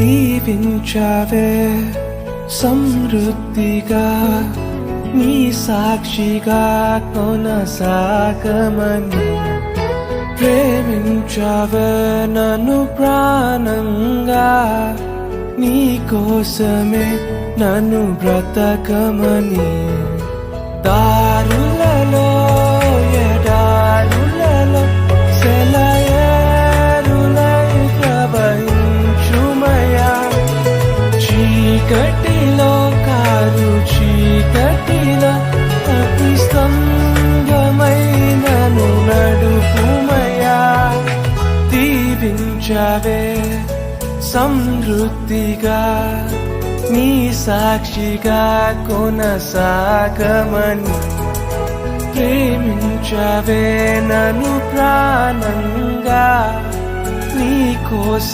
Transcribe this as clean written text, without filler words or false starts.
దీవించావే సమృద్ధిగా నీ సాక్షిగా కొనసాగమని ప్రేమించావే నన్ను ప్రాణంగా నీ కోసమే నన్ను బ్రతకమని దారులలో ఎడారులలో సెలయేరులై ప్రవహించుమయా చీకటిలో కారు చీకటిలో అతి స్తంభమైనను నడుపుమయా దీవించావే సమృద్ధిగా నీ సాక్షిగా కొనసాగమని ప్రేమించావే నన్ను ప్రాణంగా నీ కోసం